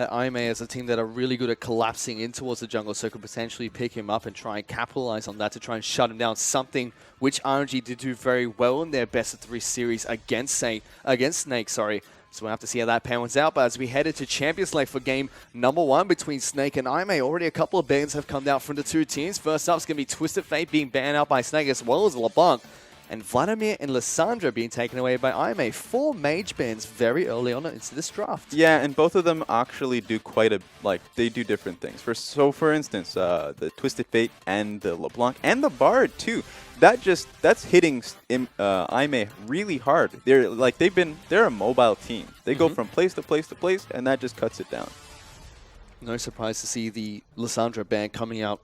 that IMA as a team that are really good at collapsing in towards the jungle, so could potentially pick him up and try and capitalize on that to try and shut him down. Something which RNG did do very well in their best of 3 series against Snake. So we'll have to see how that pans out. But as we head into Champions League for game number 1 between Snake and IMA, already a couple of bans have come out from the two teams. First up is going to be Twisted Fate being banned out by Snake, as well as LeBlanc. And Vladimir and Lissandra being taken away by IMA. 4 mage bans very early on into this draft. Yeah, and both of them actually do they do different things. For instance, the Twisted Fate and the LeBlanc and the Bard too. That's hitting IMA really hard. They're a mobile team. They go from place to place to place, and that just cuts it down. No surprise to see the Lissandra ban coming out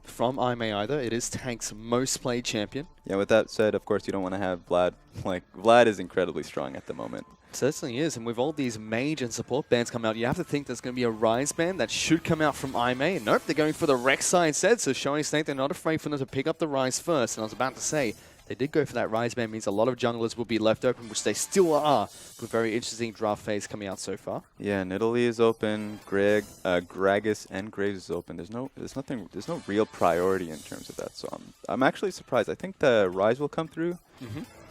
from IMA either. It is Tank's most played champion. Yeah, with that said, of course, you don't want to have Vlad. Vlad is incredibly strong at the moment. Certainly is, and with all these mage and support bans come out, you have to think there's going to be a Rise ban that should come out from IMA. And nope, they're going for the Rek'Sai instead, so showing Snake they're not afraid for them to pick up the Rise first. And I was about to say, they did go for that Rise ban, means a lot of junglers will be left open, which they still are, with very interesting draft phase coming out so far. Yeah, Nidalee is open, Gragas and Graves is open. There's no real priority in terms of that, so I'm actually surprised. I think the Rise will come through.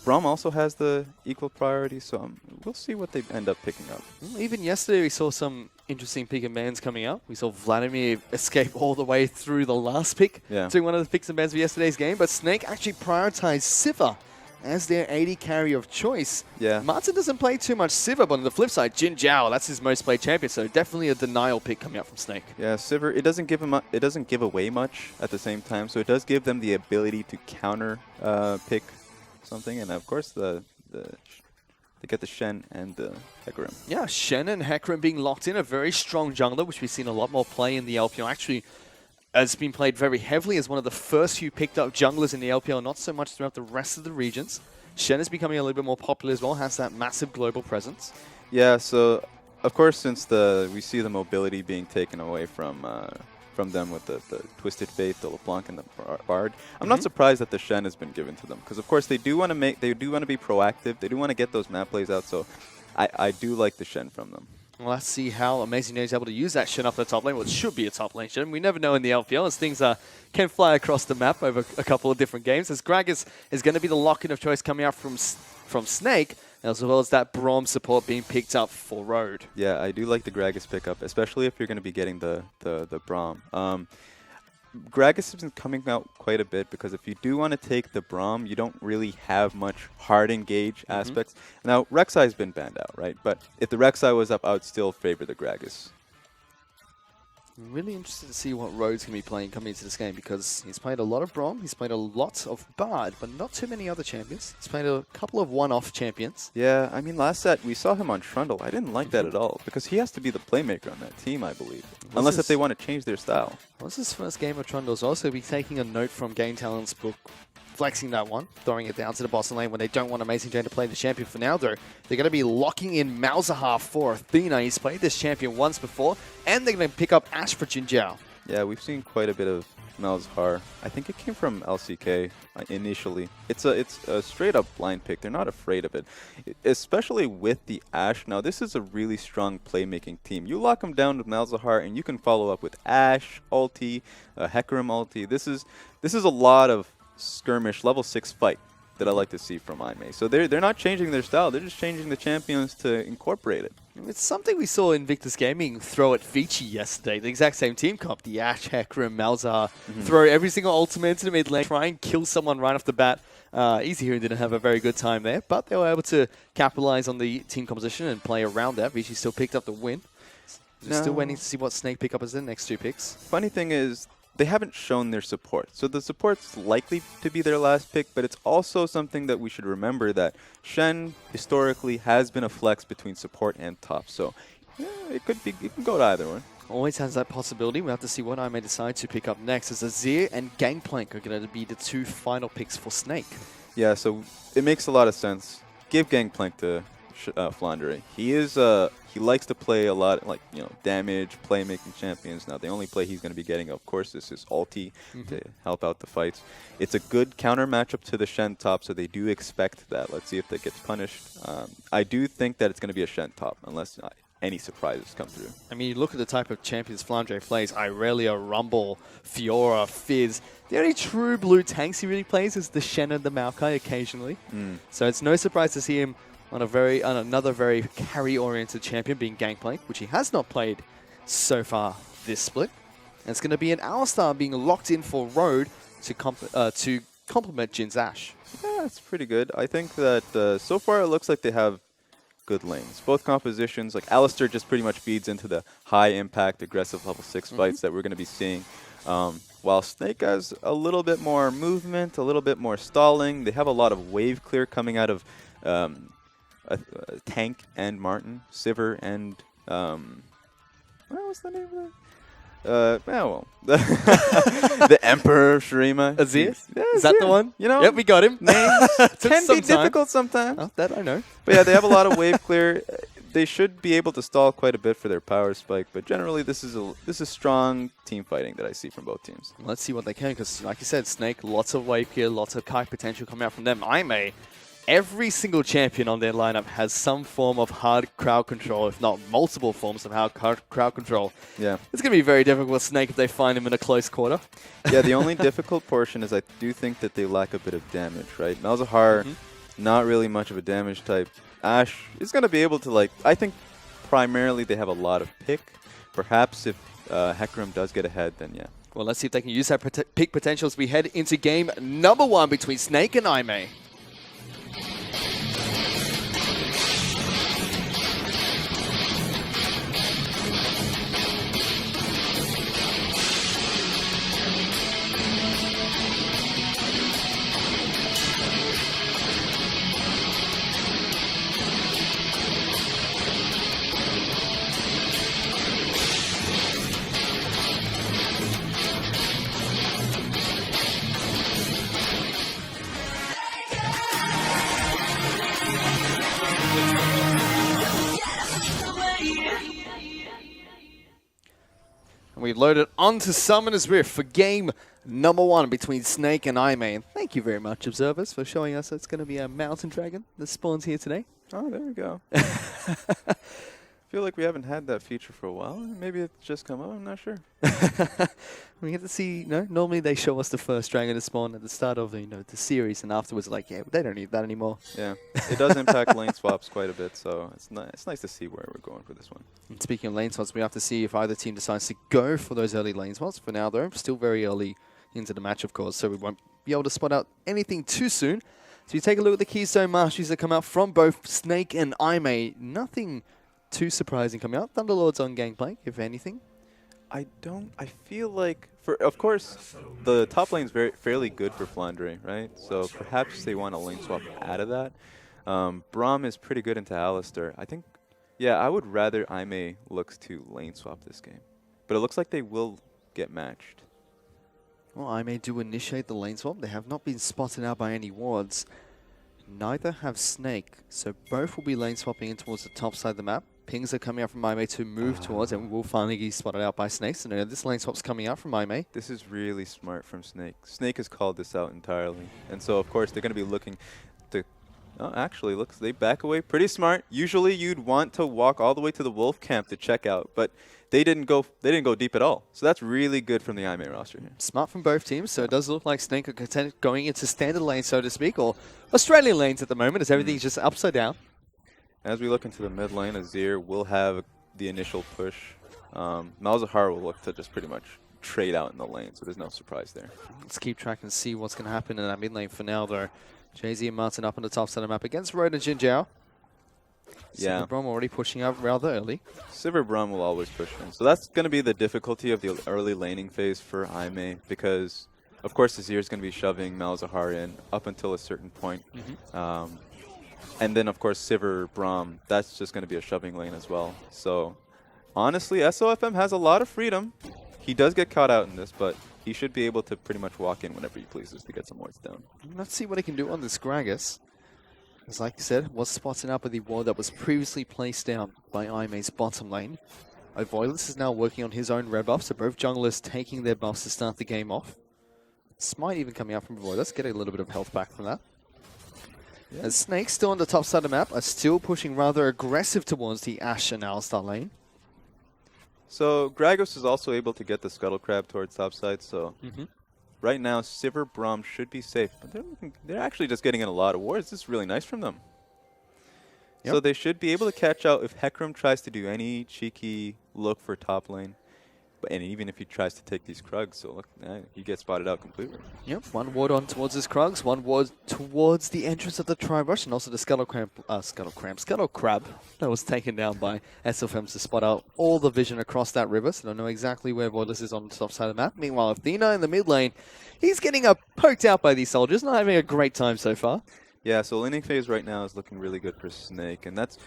Braum also has the equal priority, so we'll see what they end up picking up. Even yesterday, we saw some interesting pick and bans coming out. We saw Vladimir escape all the way through the last pick, doing one of the picks and bans of yesterday's game, but Snake actually prioritized Sivir as their AD carry of choice. Yeah. Martin doesn't play too much Sivir, but on the flip side, Jin Zhao, that's his most played champion, so definitely a denial pick coming out from Snake. Yeah, Sivir, it doesn't give away much at the same time, so it does give them the ability to counter pick something, and of course they get the Shen and the Hecarim. Yeah, Shen and Hecarim being locked in, a very strong jungler, which we've seen a lot more play in the LPL. Actually, has been played very heavily as one of the first few picked up junglers in the LPL, not so much throughout the rest of the regions. Shen is becoming a little bit more popular as well, has that massive global presence. Yeah, so of course, since we see the mobility being taken away from them with the Twisted Fate, the LeBlanc, and the Bard, I'm not surprised that the Shen has been given to them, because of course they do want to be proactive. They do want to get those map plays out. So I do like the Shen from them. Well, let's see how Amazing is able to use that Shen up the top lane. Well, it should be a top lane Shen. We never know in the LPL as things can fly across the map over a couple of different games. As Gragas is going to be the lock-in of choice coming out from Snake, as well as that Braum support being picked up for Road. Yeah, I do like the Gragas pickup, especially if you're going to be getting the Braum. Gragas has been coming out quite a bit, because if you do want to take the Braum, you don't really have much hard engage aspects. Now, Rek'Sai has been banned out, right? But if the Rek'Sai was up, I would still favor the Gragas. I'm really interested to see what Road's going to be playing coming into this game, because he's played a lot of Braum, he's played a lot of Bard, but not too many other champions. He's played a couple of one-off champions. Yeah, I mean, last set, we saw him on Trundle. I didn't like that at all, because he has to be the playmaker on that team, I believe. Unless if they want to change their style. What's his first game of Trundle? So also be taking a note from Game Talent's book, flexing that one, throwing it down to the bottom lane when they don't want Amazing Jane to play the champion. For now, though, they're going to be locking in Malzahar for Athena. He's played this champion once before, and they're going to pick up Ashe for Jin Zhao. Yeah, we've seen quite a bit of Malzahar. I think it came from LCK initially. It's a straight-up blind pick. They're not afraid of it, especially with the Ashe. Now, this is a really strong playmaking team. You lock them down with Malzahar, and you can follow up with Ashe, ulti, Hecarim ulti. This is a lot of skirmish level 6 fight that I like to see from IMA. So they're not changing their style, they're just changing the champions to incorporate it. It's something we saw Invictus Gaming throw at Vici yesterday, the exact same team comp, the Ashe, Hecarim, Malzahar, throw every single ultimate into the mid lane, try and kill someone right off the bat. Easy Hearing didn't have a very good time there, but they were able to capitalize on the team composition and play around that. Vici still picked up the win. Still waiting to see what Snake pick up as their next 2 picks. Funny thing is, they haven't shown their support. So the support's likely to be their last pick, but it's also something that we should remember, that Shen historically has been a flex between support and top. So yeah, it can go to either one. Always has that possibility. We'll have to see what I may decide to pick up next, as Azir and Gangplank are going to be the 2 final picks for Snake. Yeah, so it makes a lot of sense. Give Gangplank to Flandre. He likes to play a lot, damage, playmaking champions. Now, the only play he's going to be getting, of course, is his ulti to help out the fights. It's a good counter matchup to the Shen top, so they do expect that. Let's see if that gets punished. I do think that it's going to be a Shen top, unless any surprises come through. I mean, you look at the type of champions Flandre plays, Irelia, Rumble, Fiora, Fizz. The only true blue tanks he really plays is the Shen and the Maokai occasionally. So it's no surprise to see him on another very carry-oriented champion being Gangplank, which he has not played so far this split. And it's going to be an Alistar being locked in for Road to complement Jin's Ash. Yeah, that's pretty good. I think that so far it looks like they have good lanes. Both compositions, like Alistar just pretty much feeds into the high-impact, aggressive level 6 fights that we're going to be seeing. While Snake has a little bit more movement, a little bit more stalling. They have a lot of wave clear coming out of Tank and Martin, Sivir and what was the name of that? The Emperor Shurima. Azir? Yeah, Is that the one? You know, Yep, we got him. names can some be time. difficult sometimes. Oh, that I know. But yeah, they have a lot of wave clear. They should be able to stall quite a bit for their power spike, but generally this is strong team fighting that I see from both teams. Let's see what they can, because like you said, Snake, lots of wave here, lots of kite potential coming out from them. Every single champion on their lineup has some form of hard crowd control, if not multiple forms of hard crowd control. Yeah. It's going to be very difficult with Snake if they find him in a close quarter. Yeah, the only difficult portion is I do think that they lack a bit of damage, right? Malzahar, not really much of a damage type. Ashe is going to be able to, like, I think primarily they have a lot of pick. Perhaps if Hecarim does get ahead, then yeah. Well, let's see if they can use that pick potential as we head into game number 1 between Snake and Aimee. We've loaded onto Summoner's Rift for game number 1 between Snake and Aimee. And thank you very much, observers, for showing us it's going to be a mountain dragon that spawns here today. Oh, there we go. I feel like we haven't had that feature for a while. Maybe it's just come out. I'm not sure. We get to see, normally they show us the first dragon to spawn at the start of the series, and afterwards, like, yeah, they don't need that anymore. Yeah, it does impact lane swaps quite a bit, so it's nice to see where we're going for this one. And speaking of lane swaps, we have to see if either team decides to go for those early lane swaps. For now, though, still very early into the match, of course, so we won't be able to spot out anything too soon. So you take a look at the Keystone Masteries that come out from both Snake and Aimee. Nothing too surprising coming out. Thunderlord's on Gangplank, if anything. I feel like, of course, the top lane's fairly good for Flandre, right? So perhaps they want a lane swap out of that. Braum is pretty good into Alistar. I think, yeah, I would rather Aimee looks to lane swap this game. But it looks like they will get matched. Well, Aimee do initiate the lane swap. They have not been spotted out by any wards. Neither have Snake, so both will be lane swapping in towards the top side of the map. Pings are coming out from Aimee to move towards, and we'll finally get spotted out by Snake. So now this lane swap's coming out from Aimee. This is really smart from Snake. Snake has called this out entirely. And so, of course, they're going to be looking to... Oh, actually, looks they back away. Pretty smart. Usually, you'd want to walk all the way to the Wolf camp to check out, but they didn't go deep at all. So that's really good from the Aimee roster here. Smart from both teams, so it does look like Snake are content going into standard lane, so to speak, or Australian lanes at the moment, as everything's just upside down. As we look into the mid lane, Azir will have the initial push. Malzahar will look to just pretty much trade out in the lane, so there's no surprise there. Let's keep track and see what's going to happen in that mid lane for now, though. Jay-Z and Martin up on the top side of the map against Road and Jinjiao. Yeah. Braum already pushing up rather early. Sivir Braum will always push in. So that's going to be the difficulty of the early laning phase for Aimee, because, of course, Azir is going to be shoving Malzahar in up until a certain point. And then, of course, Sivir Braum, that's just going to be a shoving lane as well. So, honestly, SOFM has a lot of freedom. He does get caught out in this, but he should be able to pretty much walk in whenever he pleases to get some wards down. Let's see what he can do on this Gragas. As like you said, was spotting up with the ward that was previously placed down by Aimee's bottom lane. Ovoilus is now working on his own red buff, so both junglers taking their buffs to start the game off. Smite even coming out from Ovoilus, get a little bit of health back from that. Yeah. As Snake still on the top side of the map, are still pushing rather aggressive towards the Ashe and Alistar lane. So Gragos is also able to get the Scuttle Crab towards top side, so right now Sivir Braum should be safe. But they're actually just getting in a lot of wards. This is really nice from them. So they should be able to catch out if Hecarim tries to do any cheeky look for top lane. And even if he tries to take these Krugs, so look, he gets spotted out completely. Yep, one ward on towards his Krugs, one ward towards the entrance of the Tri-Rush, and also the Scuttle Crab that was taken down by SFM to spot out all the vision across that river, so don't know exactly where Voidless is on the top side of the map. Meanwhile, Athena in the mid lane, he's getting poked out by these soldiers, not having a great time so far. Yeah, so laning phase right now is looking really good for Snake, and that's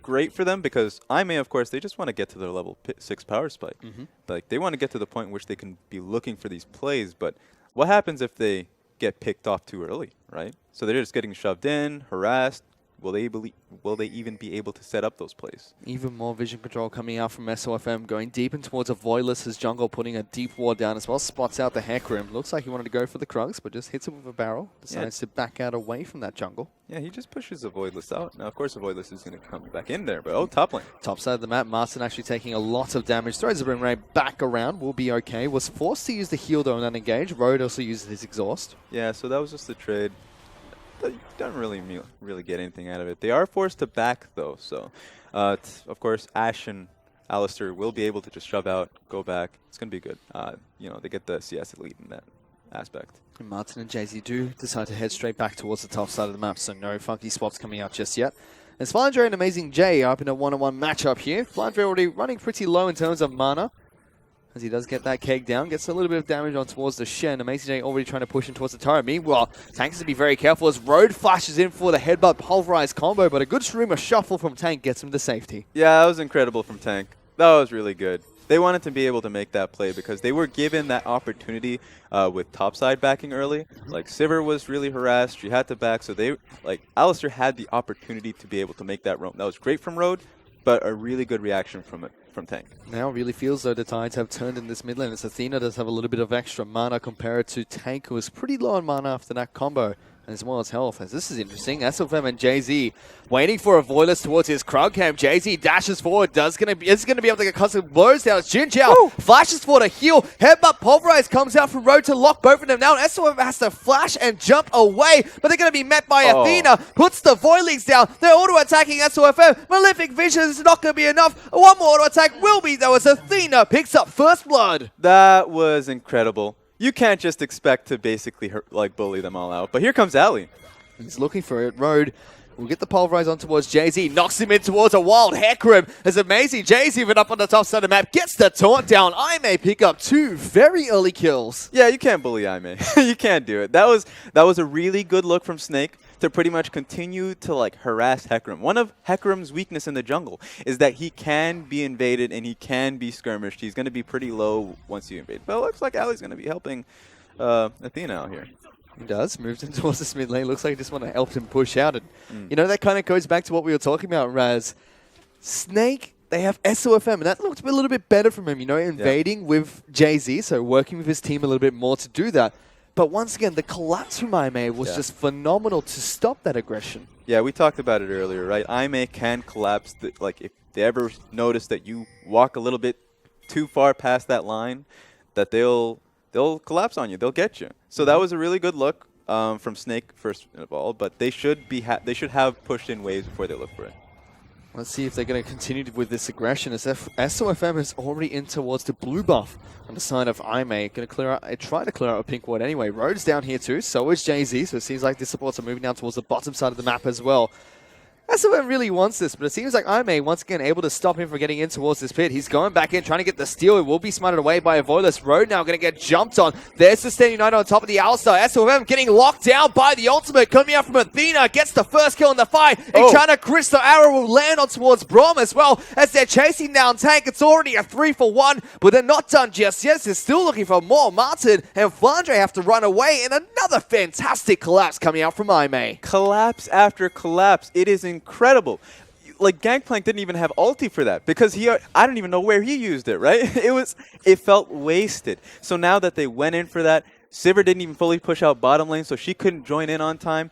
great for them because Ime, of course, they just want to get to their level 6 power spike. Like they want to get to the point in which they can be looking for these plays, but what happens if they get picked off too early, right? So they're just getting shoved in, harassed. Will they even be able to set up those plays? Even more vision control coming out from SOFM, going deep in towards a Voidless' jungle, putting a deep ward down as well. Spots out the Hecarim. Looks like he wanted to go for the Krugs, but just hits it with a barrel. Decides to back out away from that jungle. Yeah, he just pushes a Voidless out. Now, of course, the Voidless is going to come back in there, but top lane. Top side of the map, Martin actually taking a lot of damage. Throws the boomerang back around, will be okay. Was forced to use the heal though and then engage. Road also uses his exhaust. Yeah, so that was just the trade. You don't really get anything out of it. They are forced to back, though, so of course, Ashe and Alistar will be able to just shove out, go back. It's going to be good. They get the CS lead in that aspect. And Martin and Jay-Z do decide to head straight back towards the top side of the map, so no funky spots coming out just yet. As Flandre and Amazing J are up in a one-on-one matchup here. Flandre already running pretty low in terms of mana, as he does get that keg down, gets a little bit of damage on towards the Shen. Amazing J already trying to push him towards the turret. Meanwhile, Tank has to be very careful as Road flashes in for the headbutt pulverize combo, but a good streamer shuffle from Tank gets him to safety. Yeah, that was incredible from Tank. That was really good. They wanted to be able to make that play because they were given that opportunity with topside backing early. Like Sivir was really harassed, she had to back, so Alistar had the opportunity to be able to make that roam. That was great from Road, but a really good reaction from Tank. Now it really feels though the tides have turned in this mid lane, as Athena does have a little bit of extra mana compared to Tank, who was pretty low on mana after that combo, as well as health. As this is interesting, SFM and Jay-Z waiting for a Voidless towards his Krug camp. Jay-Z dashes forward, is going to be able to get constant blows down. Jin Jiao flashes for the heal. Headbutt pulverize comes out from Road to lock both of them down. SFM has to flash and jump away, but they're going to be met by Athena. Puts the Voidlings down. They're auto-attacking SOFM. Malefic Vision is not going to be enough. One more auto-attack will be, though, as Athena picks up first blood. That was incredible. You can't just expect to basically bully them all out. But here comes Ali. He's looking for it. Road will get the pulverize on towards Jay-Z. Knocks him in towards a wild Hecarim. As Amazing Jay's even up on the top side of the map. Gets the taunt down. I may pick up 2 very early kills. Yeah, you can't bully Ime. You can't do it. That was a really good look from Snake to pretty much continue to harass Hecarim. One of Hecarim's weakness in the jungle is that he can be invaded and he can be skirmished. He's going to be pretty low once you invade. But it looks like Ali's going to be helping Athena out here. He does. Moves in towards this mid lane. Looks like he just want to help him push out. And, that kind of goes back to what we were talking about, Raz. Snake, they have SOFM, and that looked a little bit better from him, invading with Jay-Z, so working with his team a little bit more to do that. But once again, the collapse from Ime was just phenomenal to stop that aggression. Yeah, we talked about it earlier, right? Ime can collapse. If they ever notice that you walk a little bit too far past that line, that they'll collapse on you. They'll get you. So that was a really good look from Snake first of all. But they should have pushed in waves before they look for it. Let's see if they're going to continue with this aggression, as SOFM is already in towards the blue buff on the side of Ime. Going to try to clear out a pink ward anyway. Road's down here too, so is Jay-Z, so it seems like the supports are moving down towards the bottom side of the map as well. SOFM really wants this, but it seems like Ime once again able to stop him from getting in towards this pit. He's going back in, trying to get the steal. It will be smited away by a Voidless. Road now going to get jumped on. There's Sustain United on top of the Alistar. SOFM getting locked down by the ultimate coming out from Athena. Gets the first kill in the fight. Enchanter Crystal Arrow will land on towards Braum as well, as they're chasing down Tank. It's already a 3-for-1, but they're not done just yet. They're still looking for more. Martin and Flandre have to run away, and another fantastic collapse coming out from Ime. Collapse after collapse. It is incredible. Gangplank didn't even have ulti for that because I don't even know where he used it, right? It felt wasted. So now that they went in for that, Sivir didn't even fully push out bottom lane, so she couldn't join in on time.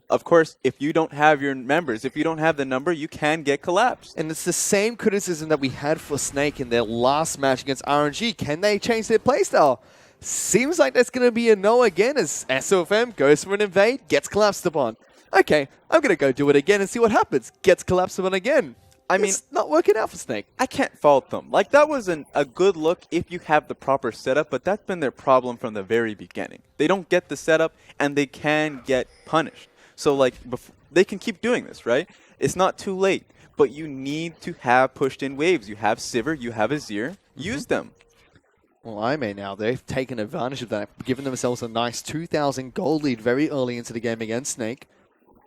of course, if you don't have your members, if you don't have the number, you can get collapsed. And it's the same criticism that we had for Snake in their last match against RNG. Can they change their playstyle? Seems like that's going to be a no again as SOFM goes for an invade, gets collapsed upon. Okay, I'm going to go do it again and see what happens. Gets collapsed upon again. I mean, it's not working out for Snake. I can't fault them. Like, that was a good look if you have the proper setup, but that's been their problem from the very beginning. They don't get the setup, and they can get punished. So, like, they can keep doing this, right? It's not too late, but you need to have pushed-in waves. You have Sivir, you have Azir. Use them. Well, IMA now, they've taken advantage of that, given themselves a nice 2,000 gold lead very early into the game against Snake.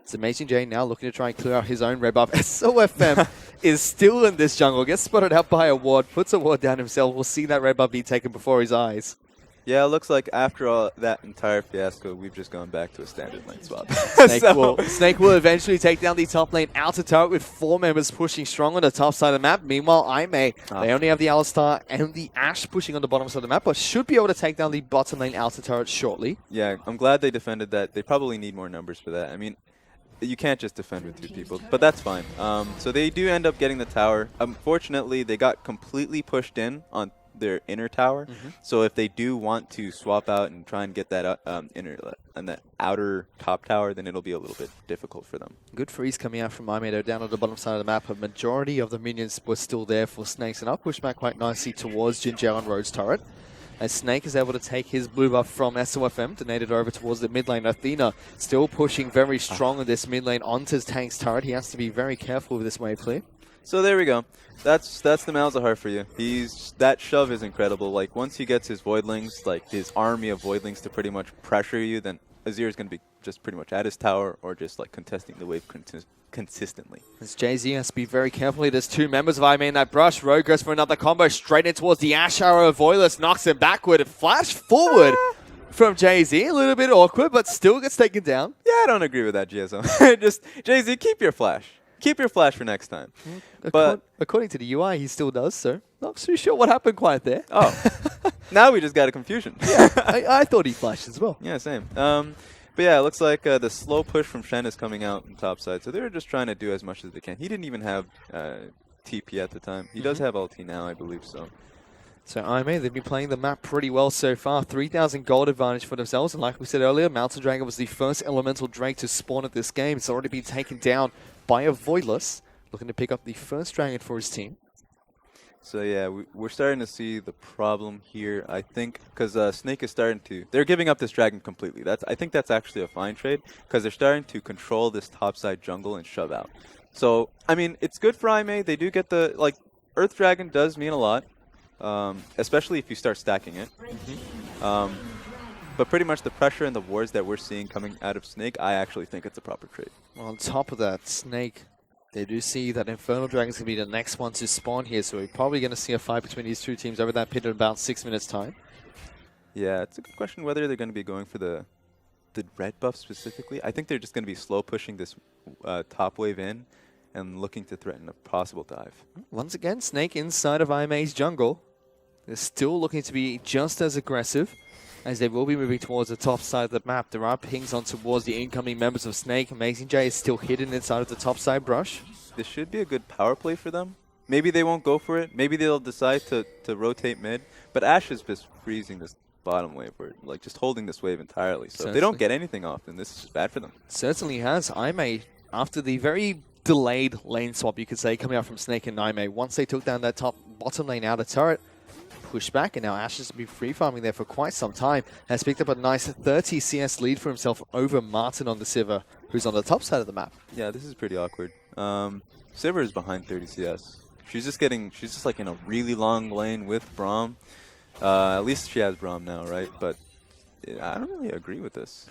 It's Amazing J now looking to try and clear out his own red buff. SOFM is still in this jungle, gets spotted out by a ward, puts a ward down himself. We'll see that red buff be taken before his eyes. Yeah, it looks like after all that entire fiasco, we've just gone back to a standard lane swap. Snake will eventually take down the top lane outer turret with 4 members pushing strong on the top side of the map. Meanwhile, IMA, they only have the Alistar and the Ashe pushing on the bottom side of the map, but should be able to take down the bottom lane outer turret shortly. Yeah, I'm glad they defended that. They probably need more numbers for that. I mean, you can't just defend with 2 people, but that's fine. So they do end up getting the tower. Unfortunately, they got completely pushed in on their inner tower. So if they do want to swap out and try and get that inner and that outer top tower, then it'll be a little bit difficult for them. Good freeze coming out from Imedo down on the bottom side of the map. A majority of the minions were still there for Snakes, and I'll push back quite nicely towards Jinjao and Road's turret. As Snake is able to take his blue buff from SOFM, donated over towards the mid lane. Athena still pushing very strong in this mid lane onto Tank's turret. He has to be very careful with this wave clear. So there we go. That's the Malzahar for you. That shove is incredible. Like, once he gets his Voidlings, like his army of Voidlings to pretty much pressure you, then Azir is going to be just pretty much at his tower or just like contesting the wave consistently. As Jay-Z has to be very careful. There's 2 members of IMA in that brush. Rogue goes for another combo straight in towards the Ash Arrow of Voilus, knocks him backward and flash forward from Jay-Z. A little bit awkward, but still gets taken down. Yeah, I don't agree with that, GSO. Just, Jay-Z, keep your flash. Keep your flash for next time. But according to the UI, he still does, so not too sure what happened quite there. Oh, now we just got a confusion. Yeah, I thought he flashed as well. Yeah, same. But yeah, it looks like the slow push from Shen is coming out on top side, so they're just trying to do as much as they can. He didn't even have TP at the time. He does have LT now, I believe so. So IMA, they've been playing the map pretty well so far. 3,000 gold advantage for themselves, and like we said earlier, Mountain Dragon was the first elemental Drake to spawn at this game. It's already been taken down by a Voidless, looking to pick up the first Dragon for his team. So yeah, we're starting to see the problem here, I think, because Snake is starting to... They're giving up this Dragon completely. I think that's actually a fine trade, because they're starting to control this topside jungle and shove out. So, I mean, it's good for IMA. They do get the... Like, Earth Dragon does mean a lot, especially if you start stacking it. But pretty much the pressure and the wards that we're seeing coming out of Snake, I actually think it's a proper trade. Well, on top of that, Snake... They do see that Infernal Dragon's going to be the next one to spawn here, so we're probably going to see a fight between these 2 teams over that pit in about 6 minutes' time. Yeah, it's a good question whether they're going to be going for the red buff specifically. I think they're just going to be slow pushing this top wave in and looking to threaten a possible dive. Once again, Snake inside of IMA's jungle. They're still looking to be just as aggressive, as they will be moving towards the top side of the map. There are pings on towards the incoming members of Snake. Amazing J is still hidden inside of the top side brush. This should be a good power play for them. Maybe they won't go for it. Maybe they'll decide to rotate mid. But Ashe is just freezing this bottom wave, or like just holding this wave entirely. So if they don't get anything off, then this is just bad for them. Certainly has. IMA, after the very delayed lane swap, you could say, coming out from Snake and IMA, once they took down that bottom lane outer turret, push back, and now Ashe has been free farming there for quite some time. Has picked up a nice 30 CS lead for himself over Martin on the Sivir, who's on the top side of the map. Yeah, this is pretty awkward. Sivir is behind 30 CS. She's just like in a really long lane with Braum. At least she has Braum now, right? But I don't really agree with this.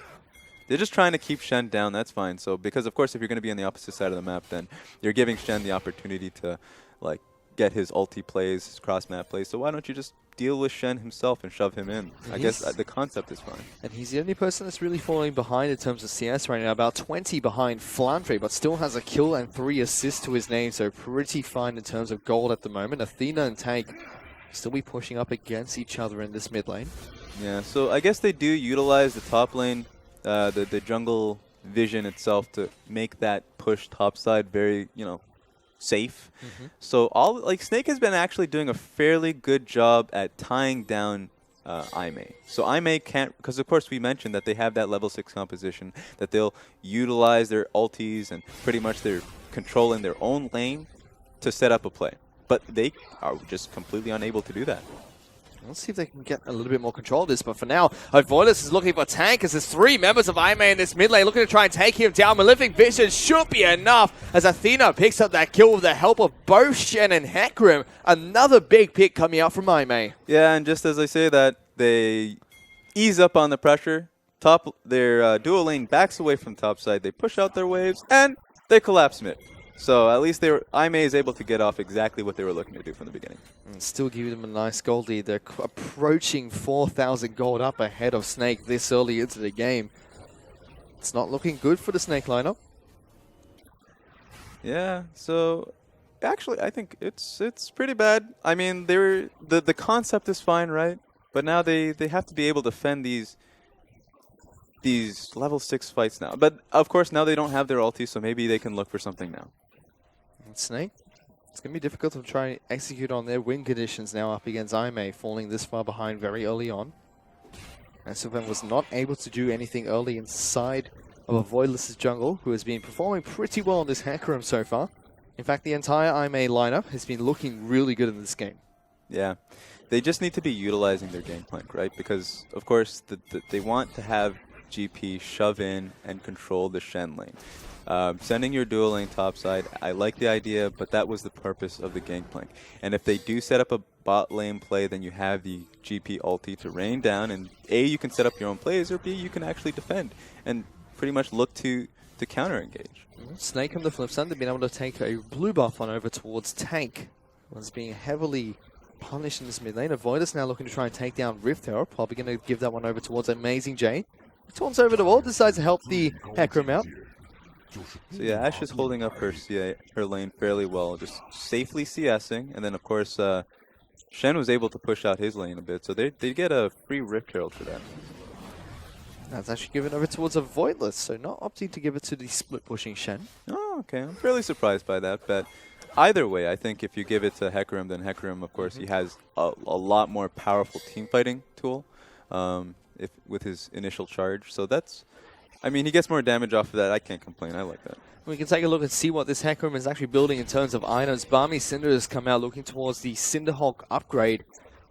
They're just trying to keep Shen down, that's fine. So, because of course if you're going to be on the opposite side of the map, then you're giving Shen the opportunity to like get his ulti plays, his cross-map plays. So why don't you just deal with Shen himself and shove him in? I guess the concept is fine. And he's the only person that's really falling behind in terms of CS right now, about 20 behind Flandre, but still has a kill and 3 assists to his name, so pretty fine in terms of gold at the moment. Athena and Tank still be pushing up against each other in this mid lane. Yeah, so I guess they do utilize the top lane, the jungle vision itself to make that push topside very, safe. So Snake has been actually doing a fairly good job at tying down IMA. So IMA can't, because of course we mentioned that they have that level 6 composition, that they'll utilize their ultis and pretty much they're controlling their own lane to set up a play. But they are just completely unable to do that. Let's see if they can get a little bit more control of this, but for now, Voidless is looking for a tank as there's 3 members of IMA in this mid lane looking to try and take him down. Malefic Vision should be enough as Athena picks up that kill with the help of both Shen and Hecarim. Another big pick coming out from IMA. Yeah, and just as I say that, they ease up on the pressure. Their dual lane backs away from topside. They push out their waves, and they collapse mid. So at least IMA is able to get off exactly what they were looking to do from the beginning. And still giving them a nice gold lead. They're approaching 4,000 gold up ahead of Snake this early into the game. It's not looking good for the Snake lineup. Yeah, so actually I think it's pretty bad. I mean, the concept is fine, right? But now they have to be able to fend these level 6 fights now. But of course now they don't have their ulti, so maybe they can look for something now. And Snake, it's going to be difficult to try and execute on their win conditions now up against IMA, falling this far behind very early on. SFM was not able to do anything early inside of a Voidless' jungle, who has been performing pretty well in this Hecarim so far. In fact, the entire IMA lineup has been looking really good in this game. Yeah, they just need to be utilizing their gangplank, right? Because, of course, they want to have GP shove in and control the Shen lane. Sending your dual lane topside, I like the idea, but that was the purpose of the gangplank. And if they do set up a bot lane play, then you have the GP ulti to rain down, and A, you can set up your own plays, or B, you can actually defend and pretty much look to counter engage. Snake on the flip side, they've been able to take a blue buff on over towards Tank, was being heavily punished in this mid lane. Avoidus now looking to try and take down Rift Herald, probably going to give that one over towards Amazing J. Taunts over the wall, decides to help the Hecarim out. So yeah, Ashe is holding up her lane fairly well, just safely CSing, and then of course Shen was able to push out his lane a bit, so they get a free Rift Herald for that. That's actually given over towards a Voidless, so not opting to give it to the split pushing Shen. Oh, okay, I'm fairly surprised by that, but either way, I think if you give it to Hecarim, then Hecarim, of course, he has a lot more powerful team fighting tool with his initial charge, so that's... I mean, he gets more damage off of that. I can't complain. I like that. We can take a look and see what this Hecarim is actually building in terms of items. Barmy Cinder has come out looking towards the Cinderhawk upgrade,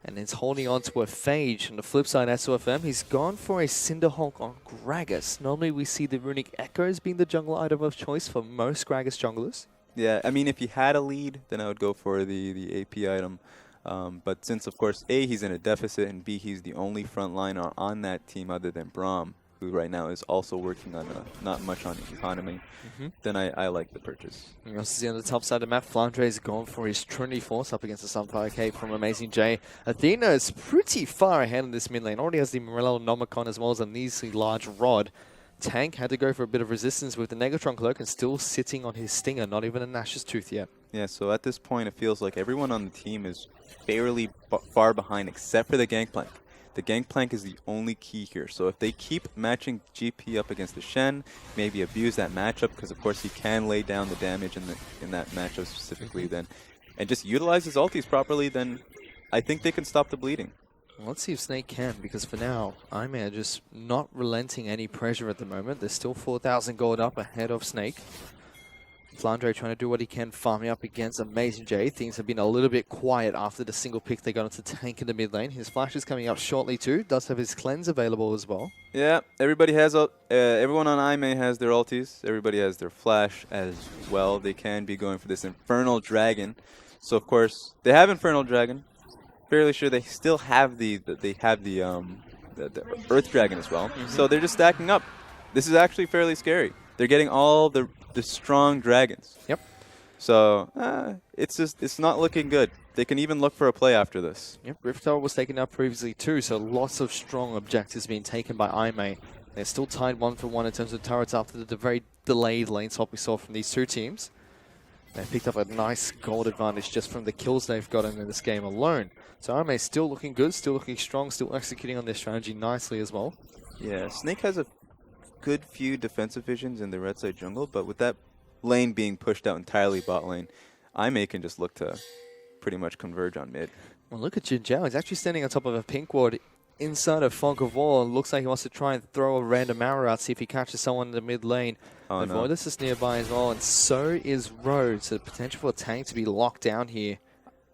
and it's holding on to a Phage. On the flip side, SOFM, he's gone for a Cinderhawk on Gragas. Normally, we see the Runic Echoes being the jungle item of choice for most Gragas junglers. Yeah, I mean, if he had a lead, then I would go for the AP item. But since, of course, A, he's in a deficit, and B, he's the only frontliner on that team other than Braum, who right now is also working on not much on economy, then I like the purchase. You also see on the top side of the map, Flandre is gone for his Trinity Force up against the Sunfire Cape from Amazing J. Athena is pretty far ahead in this mid lane. Already has the Morello Nomicon as well as a measly large rod. Tank had to go for a bit of resistance with the Negatron Cloak and still sitting on his Stinger, not even a Nash's Tooth yet. Yeah, so at this point it feels like everyone on the team is fairly far behind except for the Gangplank. The Gangplank is the only key here, so if they keep matching GP up against the Shen, maybe abuse that matchup, because of course he can lay down the damage in that matchup specifically, then, and just utilize his ultis properly, then I think they can stop the bleeding. Well, let's see if Snake can, because for now, Imea just not relenting any pressure at the moment. There's still 4,000 gold up ahead of Snake. Flandre trying to do what he can, farming up against Amazing J. Things have been a little bit quiet after the single pick they got into Tank in the mid lane. His flash is coming up shortly too. Does have his cleanse available as well. Yeah, everybody has everyone on Imea has their ultis. Everybody has their flash as well. They can be going for this Infernal Dragon. So of course they have Infernal Dragon. Fairly sure they still have the Earth Dragon as well. So they're just stacking up. This is actually fairly scary. They're getting all the strong dragons. Yep. So it's not looking good. They can even look for a play after this. Yep. Rift Tower was taken out previously too, so lots of strong objectives being taken by Imea. They're still tied 1-for-1 in terms of turrets after the very delayed lane swap we saw from these two teams. They picked up a nice gold advantage just from the kills they've gotten in this game alone. So Imea still looking good, still looking strong, still executing on their strategy nicely as well. Yeah, Snake has a good few defensive visions in the red side jungle, but with that lane being pushed out entirely bot lane, May can just look to pretty much converge on mid. Well, look at Jin Zhao. He's actually standing on top of a pink ward inside of Fog of War. Looks like he wants to try and throw a random arrow out, see if he catches someone in the mid lane. Oh, no. Voidless is nearby as well, and so is Road. So the potential for a tank to be locked down here.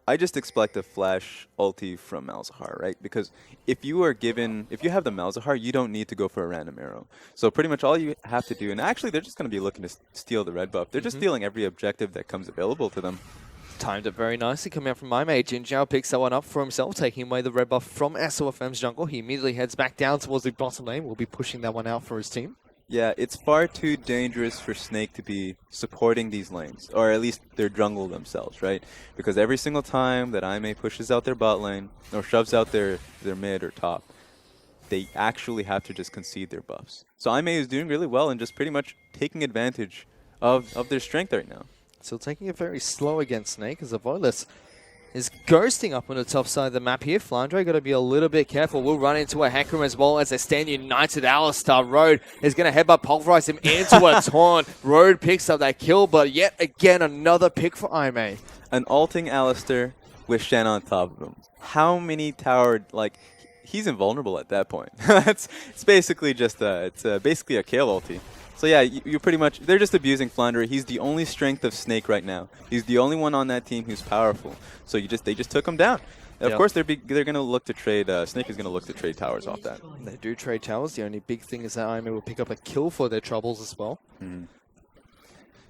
I just expect a flash ulti from Malzahar, right? Because if you have the Malzahar, you don't need to go for a random arrow. So pretty much all you have to do, and actually they're just going to be looking to steal the red buff. They're just stealing every objective that comes available to them. Timed it very nicely coming out from Mai. Jin Zhao picks that one up for himself, taking away the red buff from SOFM's jungle. He immediately heads back down towards the bottom lane. We'll be pushing that one out for his team. Yeah, it's far too dangerous for Snake to be supporting these lanes, or at least their jungle themselves, right? Because every single time that May pushes out their bot lane, or shoves out their mid or top, they actually have to just concede their buffs. So May is doing really well and just pretty much taking advantage of their strength right now. Still taking it very slow against Snake as the Voidless is ghosting up on the top side of the map here. Flandre got to be a little bit careful. We'll run into a Hecarim as well as they stand united. Alistar Road is going to headbutt, pulverize him into a taunt. Road picks up that kill, but yet again another pick for May. An ulting Alistar with Shen on top of him. How many tower, like, he's invulnerable at that point. It's basically just basically a Kayle ulti. So yeah, you pretty much, they're just abusing Flandre. He's the only strength of Snake right now. He's the only one on that team who's powerful. So they just took him down. Of course, they're going to look to trade, Snake is going to look to trade towers off that. They do trade towers. The only big thing is that May will pick up a kill for their troubles as well.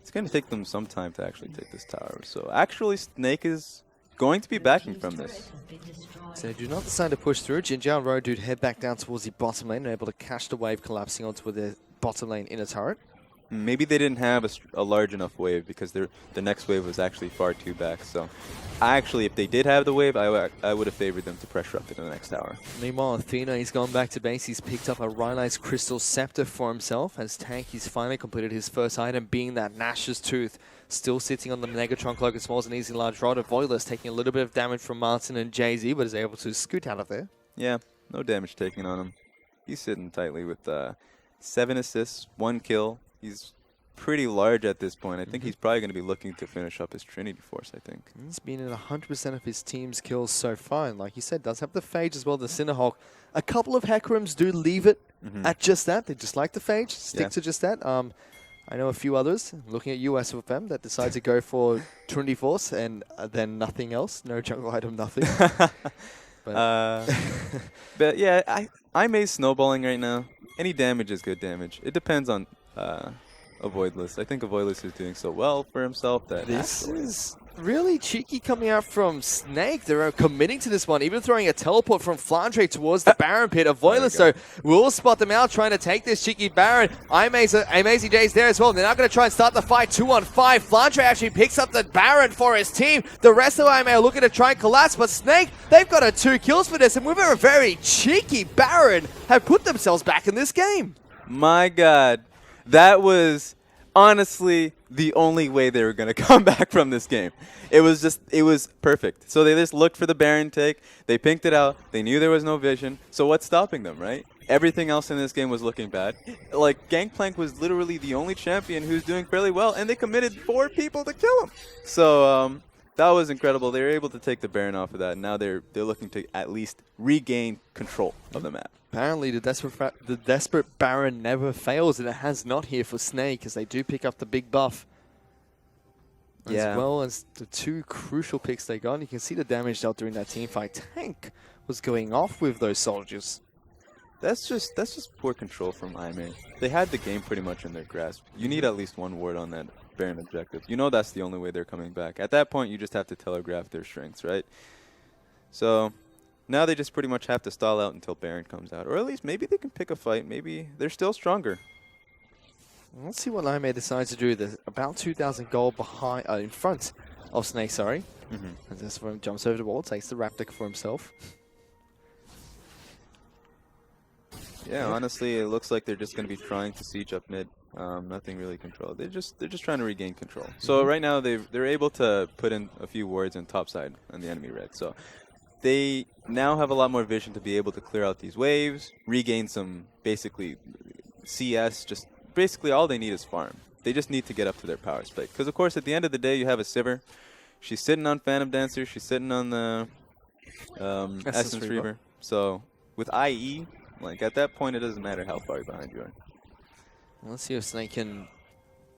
It's going to take them some time to actually take this tower. So actually, Snake is going to be backing from this. So they do not decide to push through. Jin Zhao and Road do head back down towards the bottom lane and able to catch the wave collapsing onto their bottom lane inner turret. Maybe they didn't have a large enough wave because the next wave was actually far too back. So actually, if they did have the wave, I would have favored them to pressure up to the next tower. Meanwhile, Athena, he's gone back to base. He's picked up a Rhyolite's Crystal Scepter for himself as Tank, he's finally completed his first item, being that Nash's Tooth. Still sitting on the Negatron Cloak as well as an easy large rod of Voidless, taking a little bit of damage from Martin and Jay-Z, but is able to scoot out of there. Yeah, no damage taken on him. He's sitting tightly with 7 assists, 1 kill. He's pretty large at this point. I think he's probably going to be looking to finish up his Trinity Force, I think. He's been in 100% of his team's kills so far, and like you said, does have the Phage as well, the Cinderhawk. A couple of Hecarims do leave it at just that. They just like the Phage, stick to just that. I know a few others, looking at USFM, that decide to go for Trinity Force and then nothing else. No jungle item, nothing. But yeah, May's snowballing right now. Any damage is good damage. It depends on Avoidless. I think Avoidless is doing so well for himself that this is really cheeky coming out from Snake. They're committing to this one, even throwing a teleport from Flandre towards the Baron pit. Avoidless, so we'll spot them out trying to take this cheeky Baron. Amazing J's there as well. They're now going to try and start the fight 2-on-5. Flandre actually picks up the Baron for his team. The rest of May are looking to try and collapse, but Snake, they've got 2 kills for this, and with a very cheeky Baron, have put themselves back in this game. My God. That was honestly the only way they were going to come back from this game. It was perfect. So they just looked for the Baron take. They pinked it out. They knew there was no vision. So what's stopping them, right? Everything else in this game was looking bad. Like, Gangplank was literally the only champion who's doing fairly well, and they committed 4 people to kill him. So that was incredible. They were able to take the Baron off of that, and now they're looking to at least regain control of the map. Apparently, the desperate Baron never fails, and it has not here for Snake, as they do pick up the big buff. As well as the 2 crucial picks they got. You can see the damage dealt during that team fight. Tank was going off with those soldiers. That's just poor control from May. They had the game pretty much in their grasp. You need at least 1 ward on that Baron objective. You know that's the only way they're coming back. At that point, you just have to telegraph their strengths, right? So now they just pretty much have to stall out until Baron comes out. Or at least maybe they can pick a fight. Maybe they're still stronger. Let's see what May decides to do. There's about 2,000 gold behind, in front of Snake, sorry. And this one jumps over the wall, takes the Raptor for himself. Yeah, honestly, it looks like they're just going to be trying to siege up mid. Nothing really controlled. They're just trying to regain control. So right now they're able to put in a few wards on top side on the enemy red. So they now have a lot more vision to be able to clear out these waves, regain some basically CS, just basically all they need is farm. They just need to get up to their power spike. Because, of course, at the end of the day, you have a Sivir. She's sitting on Phantom Dancer. She's sitting on the Essence Reaver. So with IE, like at that point, it doesn't matter how far behind you are. Let's see if Snake can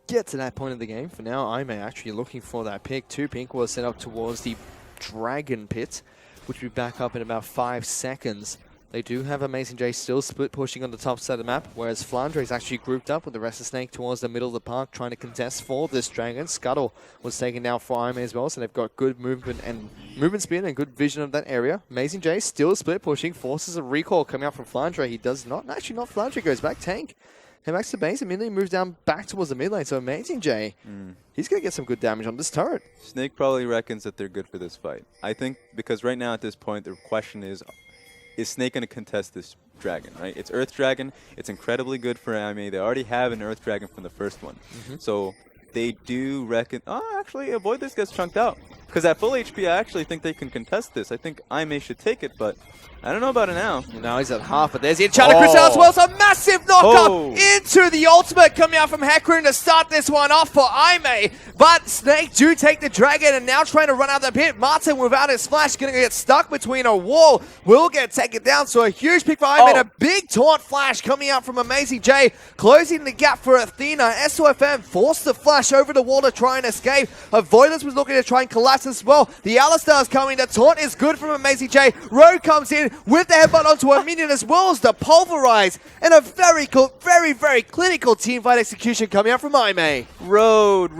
get to that point of the game. For now, Aimee actually looking for that pick. 2 pink was set up towards the Dragon Pit, which will be back up in about 5 seconds. They do have Amazing J still split pushing on the top side of the map, whereas Flandre is actually grouped up with the rest of Snake towards the middle of the park, trying to contest for this Dragon. Scuttle was taken down for Aimee as well, so they've got good movement speed and good vision of that area. Amazing J still split pushing, forces a recall coming out from Flandre. He does not, actually not Flandre, goes back tank. Head back to base, immediately moves down back towards the mid lane, so Amazing J, he's going to get some good damage on this turret. Snake probably reckons that they're good for this fight. I think because right now at this point, the question is Snake going to contest this dragon, right? It's Earth Dragon. It's incredibly good for Aimee. They already have an Earth Dragon from the first one. So they do reckon... Oh, actually, Avoid this gets chunked out. Because at full HP, I actually think they can contest this. I think Aimee should take it, but I don't know about it now. Now he's at half, but there's the Enchanted Crystal as well. So massive knockup into the ultimate coming out from Hecarim to start this one off for Aimee. But Snake do take the dragon and now trying to run out the pit. Martin without his flash going to get stuck between a wall. Will get taken down. So a huge pick for Aimee and a big taunt flash coming out from Amazing J. Closing the gap for Athena. SOFM forced the flash over the wall to try and escape. Avoidance was looking to try and collapse as well. The Alistar's coming. The taunt is good from Amazing J. Rogue comes in with the headbutt onto a minion as well as the pulverize. And a very clinical teamfight execution coming out from Aimee. Road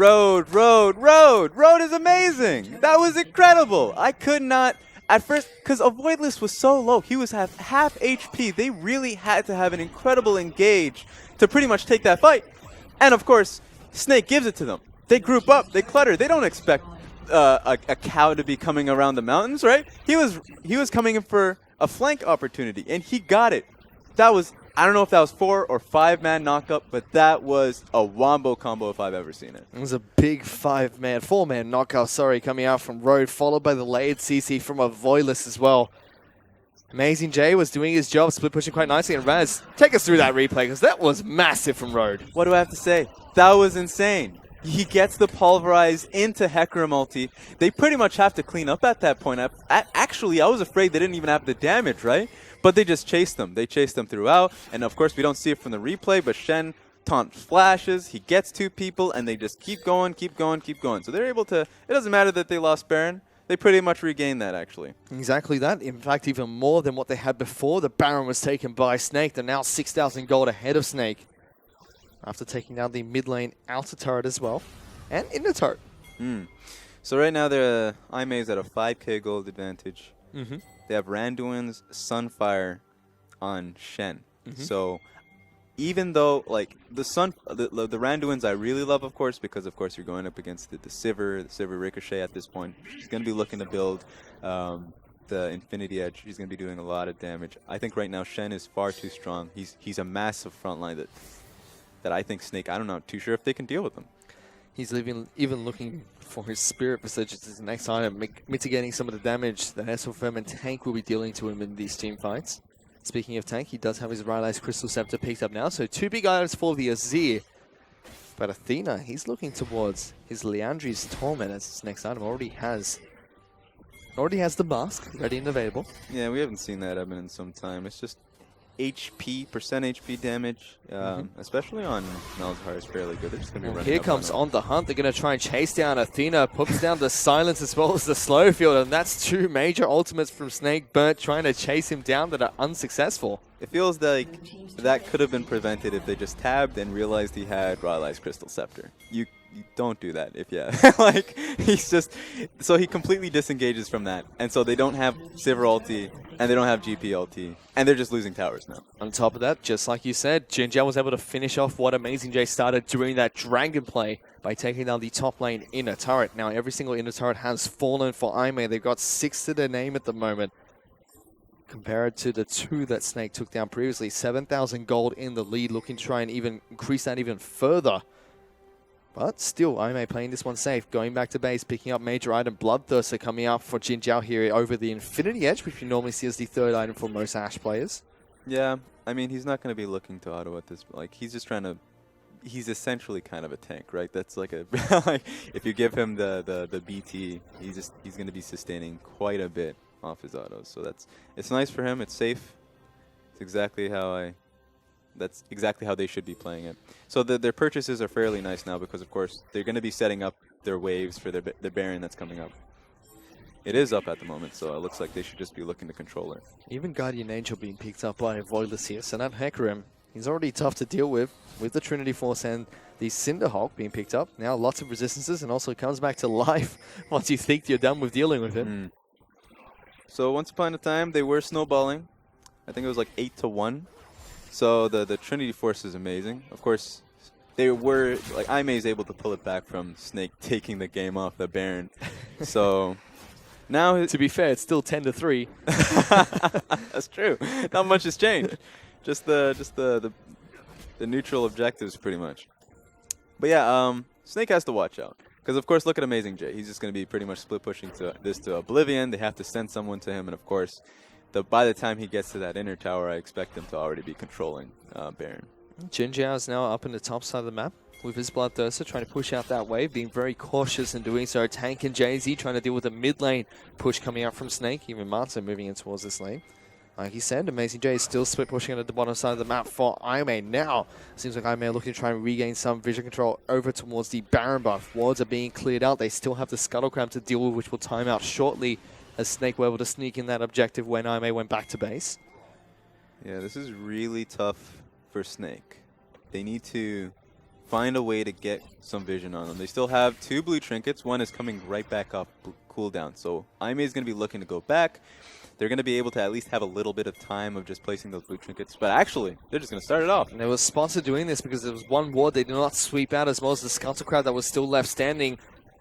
is amazing. That was incredible. I could not, at first, because Avoidless was so low. He was half HP. They really had to have an incredible engage to pretty much take that fight. And of course, Snake gives it to them. They group up. They clutter. They don't expect a cow to be coming around the mountains, right? He was coming in for a flank opportunity, and he got it. That was, I don't know if that was 4 or 5 man knockup, but that was a wombo combo if I've ever seen it. It was a big 4-man knockout, coming out from Road, followed by the layered CC from Avoidless as well. Amazing J was doing his job, split pushing quite nicely, and Raz, take us through that replay, because that was massive from Road. What do I have to say? That was insane. He gets the pulverize into Hecarim ulti. They pretty much have to clean up at that point. Actually, I was afraid they didn't even have the damage, right? But they just chased them. They chased them throughout. And of course, we don't see it from the replay, but Shen taunt flashes. He gets 2 people, and they just keep going. So they're able to... It doesn't matter that they lost Baron. They pretty much regained that, actually. Exactly that. In fact, even more than what they had before. The Baron was taken by Snake. They're now 6,000 gold ahead of Snake, after taking down the mid lane outer turret as well, and inner turret. So right now, Aimee's at a 5k gold advantage. They have Randuin's Sunfire on Shen. So even though, like, the Randuins I really love, of course, because, of course, you're going up against the Sivir Ricochet at this point. She's going to be looking to build the Infinity Edge. She's going to be doing a lot of damage. I think right now Shen is far too strong. He's a massive frontline that I think Snake, I'm not too sure if they can deal with him. He's even looking for his Spirit Visage as his next item, mitigating some of the damage that SOFM and Tank will be dealing to him in these team fights. Speaking of Tank, he does have his Rylai's Crystal Scepter picked up now, so 2 big items for the Azir. But Athena, he's looking towards his Liandry's Torment as his next item. Already has the mask ready and available. Yeah, we haven't seen that in some time. It's just percent HP damage, especially on Malzahar is fairly good. They're just going to be running. Here comes On the Hunt. They're going to try and chase down Athena, puts down the Silence as well as the Slow Field, and that's 2 major ultimates from Snake Burnt trying to chase him down that are unsuccessful. It feels like that could have been prevented if they just tabbed and realized he had Rylai's Crystal Scepter. You don't do that like, he's just... So he completely disengages from that, and so they don't have Sivir ulti, and they don't have GP ulti, and they're just losing towers now. On top of that, just like you said, Jinjiao was able to finish off what Amazing J started during that Dragon play by taking down the top lane inner turret. Now every single inner turret has fallen for Aimee. They've got 6 to their name at the moment, compared to the 2 that Snake took down previously. 7,000 gold in the lead, looking to try and even increase that even further. But still, Aimee playing this one safe, going back to base, picking up major item Bloodthirster coming out for Jinjiao here over the Infinity Edge, which you normally see as the 3rd item for most Ashe players. Yeah, I mean, he's not going to be looking to auto at this. Like, he's just trying to. He's essentially kind of a tank, right? That's like a like if you give him the BT, he's going to be sustaining quite a bit off his autos. So it's nice for him. It's safe. It's exactly how that's exactly how they should be playing it. So their purchases are fairly nice now because of course they're going to be setting up their waves for their Baron that's coming up. It is up at the moment, so it looks like they should just be looking to control it. Even Guardian Angel being picked up by Voidless here, so that Hecarim, he's already tough to deal with the Trinity Force and the Cinderhawk being picked up. Now lots of resistances and also comes back to life once you think you're done with dealing with it. So once upon a time, they were snowballing. I think it was like 8-1. So the Trinity Force is amazing. Of course, they were, like, Aimee is able to pull it back from Snake taking the game off the Baron. So now, to be fair, it's still 10-3. That's true. Not much has changed. Just the neutral objectives, pretty much. But yeah, Snake has to watch out. Because, of course, look at Amazing J. He's just going to be pretty much split pushing to Oblivion. They have to send someone to him. And, of course, by the time he gets to that inner tower, I expect him to already be controlling Baron. Jin Jiao is now up in the top side of the map with his Bloodthirster, trying to push out that wave, being very cautious in doing so. Tank and Jay-Z trying to deal with a mid lane push coming out from Snake. Even Martin moving in towards this lane. Like he said, Amazing J is still split pushing at the bottom side of the map for Aimee. Now, seems like Aimee are looking to try and regain some vision control over towards the Baron buff. Wards are being cleared out. They still have the Scuttle Crab to deal with, which will time out shortly as Snake were able to sneak in that objective when Aimee went back to base. Yeah, this is really tough for Snake. They need to find a way to get some vision on them. They still have 2 blue trinkets. One is coming right back off cooldown. So Aimee is going to be looking to go back. They're going to be able to at least have a little bit of time of just placing those blue trinkets. But actually, they're just going to start it off. And they were sponsored doing this because there was one ward they did not sweep out, as well as the Scuttle Crab that was still left standing.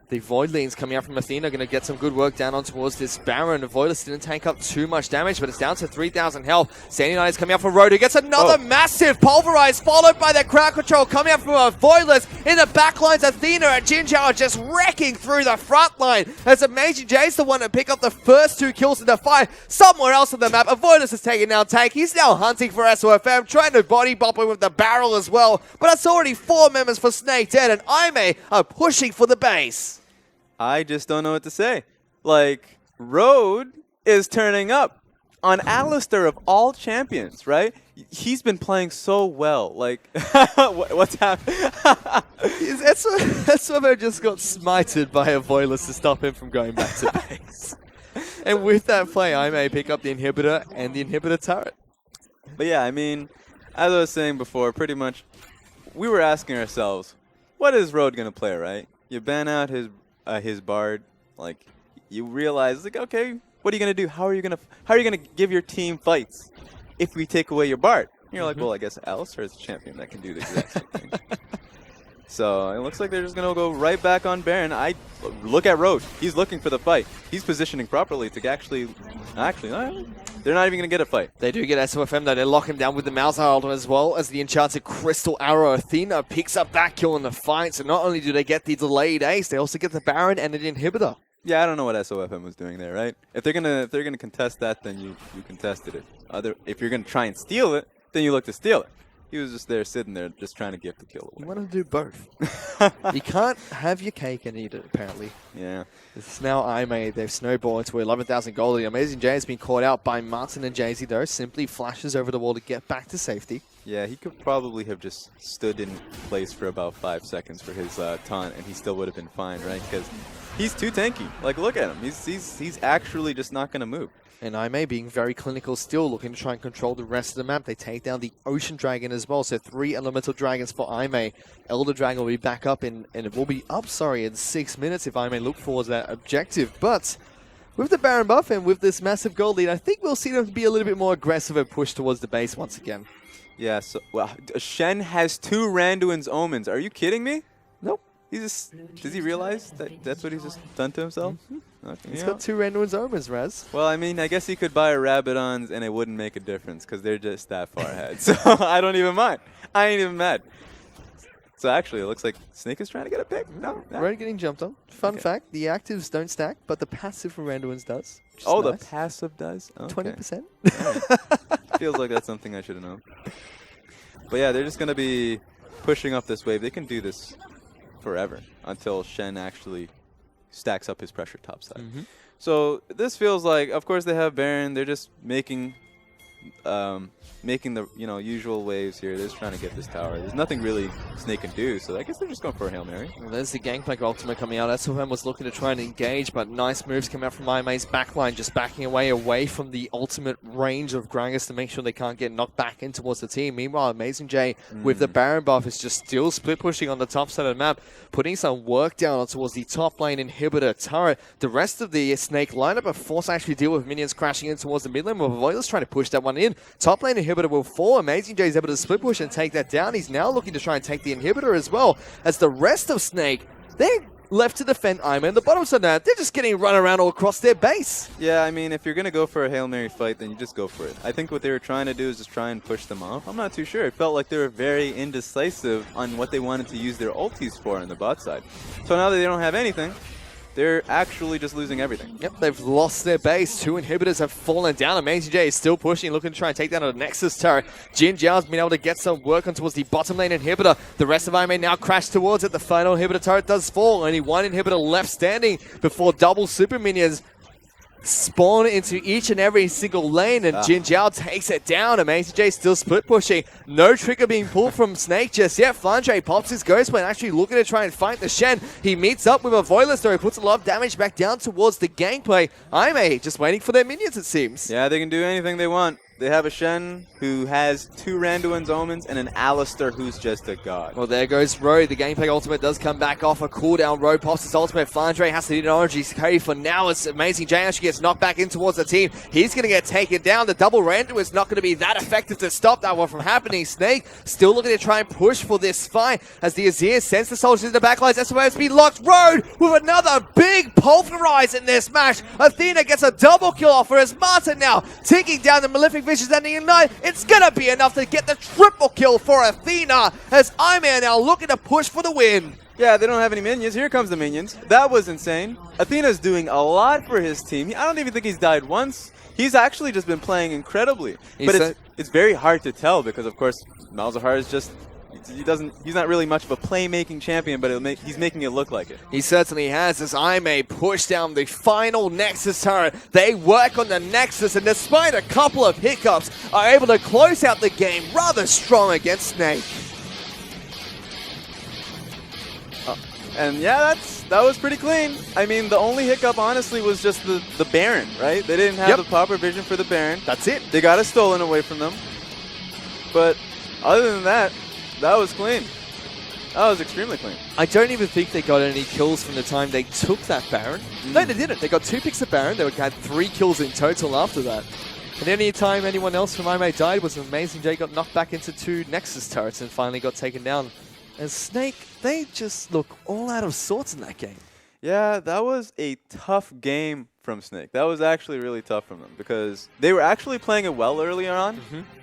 The Void Lanes coming out from Athena going to get some good work down on towards this Baron. Voidless didn't tank up too much damage, but it's down to 3,000 health. Sandy Knight is coming out for Road, who gets another massive Pulverize, followed by the crowd control coming out from Voidless. In the back lines, Athena and Jin Jiao are just wrecking through the front line. As Amazing J's the one to pick up the first 2 kills in the fight. Somewhere else on the map, Voidless is taking down Tank. He's now hunting for SOFM, trying to body bop him with the barrel as well. But that's already 4 members for Snake dead, and Aimee are pushing for the base. I just don't know what to say. Like, Road is turning up on Alistair of all champions, right? He's been playing so well. Like, what's happening? SOFM just got smited by a Voidless to stop him from going back to base. And with that play, Aimee pick up the inhibitor and the inhibitor turret. But yeah, I mean, as I was saying before, pretty much, we were asking ourselves, what is Road going to play, right? You ban out his Bard, like, you realize, like, okay, what are you going to do? How are you going to give your team fights if we take away your Bard? And you're like, well, I guess Alistair is a champion that can do the exact same thing. So it looks like they're just going to go right back on Baron. Look at Road. He's looking for the fight. He's positioning properly to actually, they're not even going to get a fight. They do get SOFM though. They lock him down with the Malzahar as well as the Enchanted Crystal Arrow. Athena picks up that kill in the fight. So not only do they get the delayed ace, they also get the Baron and an inhibitor. Yeah, I don't know what SOFM was doing there, right? If they're gonna contest that, then you contested it. If you're gonna try and steal it, then you look to steal it. He was just there sitting there just trying to get the kill away. You want to do both. You can't have your cake and eat it, apparently. Yeah. This is now Aimee. They've snowballed to 11,000 gold. The Amazing J has been caught out by Martin and Jay-Z, though. Simply flashes over the wall to get back to safety. Yeah, he could probably have just stood in place for about 5 seconds for his taunt, and he still would have been fine, right? Because he's too tanky. Like, look at him. He's actually just not going to move. And Aimee being very clinical still, looking to try and control the rest of the map. They take down the Ocean Dragon as well. So 3 Elemental Dragons for Aimee. Elder Dragon will be back up and it will be up, in 6 minutes if Aimee look towards that objective. But with the Baron buff and with this massive gold lead, I think we'll see them be a little bit more aggressive and push towards the base once again. Yeah, so, well, Shen has 2 Randuin's Omens. Are you kidding me? Nope. Does he realize that that's what he's just done to himself? Okay, He's got 2 Randuin's Omens, Raz. Well, I mean, I guess he could buy a Rabadon's and it wouldn't make a difference because they're just that far ahead. So I don't even mind. I ain't even mad. So actually, it looks like Snake is trying to get a pick. No. Already getting jumped on. Fun fact, the actives don't stack, but the passive for Randuin's does. Oh, nice. The passive does? Okay. 20%. Feels like that's something I should have known. But yeah, they're just going to be pushing up this wave. They can do this forever until Shen actually stacks up his pressure topside. So this feels like, of course, they have Baron. They're just making the usual waves here. They're just trying to get this tower. There's nothing really Snake can do, so I guess they're just going for a Hail Mary. Well, there's the Gangplank ultimate coming out. SFM was looking to try and engage, but nice moves come out from IMA's backline, just backing away from the ultimate range of Gragas to make sure they can't get knocked back in towards the team. Meanwhile, Amazing J with the Baron buff is just still split pushing on the top side of the map, putting some work down towards the top lane inhibitor turret. The rest of the Snake lineup are forced to actually deal with minions crashing in towards the mid lane, while Voiler's trying to push that one in. Top lane inhibitor will fall. Amazing J is able to split push and take that down. He's now looking to try and take the inhibitor as well, as the rest of Snake, they're left to defend Ima. And the bottom side now, they're just getting run around all across their base. Yeah, I mean, if you're going to go for a Hail Mary fight, then you just go for it. I think what they were trying to do is just try and push them off. I'm not too sure. It felt like they were very indecisive on what they wanted to use their ultis for on the bot side. So now that they don't have anything, they're actually just losing everything. Yep, they've lost their base. 2 inhibitors have fallen down. Amazing J is still pushing, looking to try and take down a Nexus turret. Jin Jiao's been able to get some work on towards the bottom lane inhibitor. The rest of IMA now crash towards it. The final inhibitor turret does fall. Only 1 inhibitor left standing before double super minions spawn into each and every single lane, and Jin Jiao takes it down. Amazing J still split pushing. No trigger being pulled from Snake just yet. Flandre pops his Ghost Blade, actually looking to try and fight the Shen. He meets up with a Voiler, though. He puts a lot of damage back down towards the gangplay. IMA just waiting for their minions, it seems. Yeah, they can do anything they want. They have a Shen who has 2 Randuin's Omens and an Alistar who's just a god. Well, there goes Road. The gameplay ultimate does come back off a cooldown. Road pops his ultimate. Flandre has to need an orangey carry for now. It's Amazing J actually gets knocked back in towards the team. He's going to get taken down. The double Randuin is not going to be that effective to stop that one from happening. Snake still looking to try and push for this fight as the Azir sends the soldiers in the backlines. SOS be locked. Road with another big pulverize in this match. Athena gets a double kill off her as Martin now taking down the Malefic Visions and the Ignite. It's going to be enough to get the triple kill for Athena as Iman now looking to push for the win. Yeah, they don't have any minions. Here comes the minions. That was insane. Athena's doing a lot for his team. I don't even think he's died once. He's actually just been playing incredibly. But it's very hard to tell because, of course, Malzahar is just... He's not really much of a playmaking champion, but he's making it look like it. He certainly has, as Aime push down the final Nexus turret. They work on the Nexus, and despite a couple of hiccups, are able to close out the game rather strong against Snake. And yeah, that was pretty clean. I mean, the only hiccup, honestly, was just the Baron, right? They didn't have the proper vision for the Baron. That's it. They got it stolen away from them. But other than that, that was clean. That was extremely clean. I don't even think they got any kills from the time they took that Baron. No, they didn't. They got 2 picks of Baron. They had 3 kills in total after that. And the only time anyone else from IMA died was when Amazing J got knocked back into 2 Nexus turrets and finally got taken down. And Snake, they just look all out of sorts in that game. Yeah, that was a tough game from Snake. That was actually really tough from them because they were actually playing it well earlier on.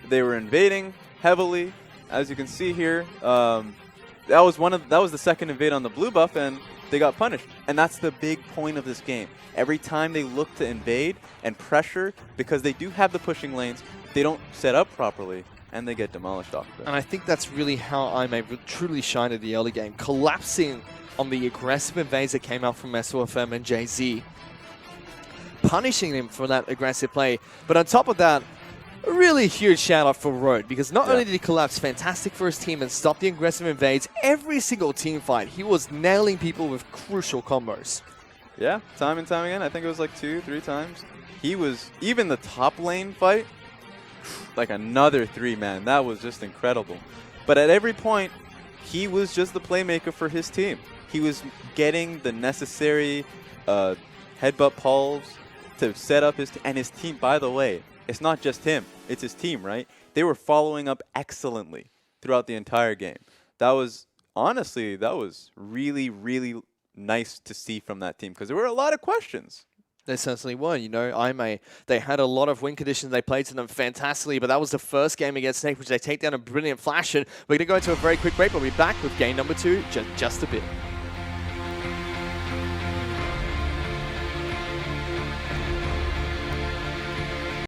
They were invading heavily. As you can see here, that was the second invade on the blue buff, and they got punished. And that's the big point of this game. Every time they look to invade and pressure, because they do have the pushing lanes, they don't set up properly, and they get demolished off of it. And I think that's really how IMA truly shined in the early game, collapsing on the aggressive invades that came out from SOFM and JZ, punishing them for that aggressive play. But on top of that, a really huge shout out for Road, because not only did he collapse fantastic for his team and stop the aggressive invades, every single team fight, he was nailing people with crucial combos. Yeah, time and time again. I think it was like 2-3 times. He was, even the top lane fight, like another 3-man. That was just incredible. But at every point, he was just the playmaker for his team. He was getting the necessary headbutt pulls to set up his team. And his team, by the way, it's not just him. It's his team, right? They were following up excellently throughout the entire game. That was, honestly, that was really, really nice to see from that team because there were a lot of questions. They certainly were. You know, IMA, they had a lot of win conditions. They played to them fantastically, but that was the first game against Snake, which they take down a brilliant flash. And we're going to go into a very quick break. We'll be back with game number 2 just a bit.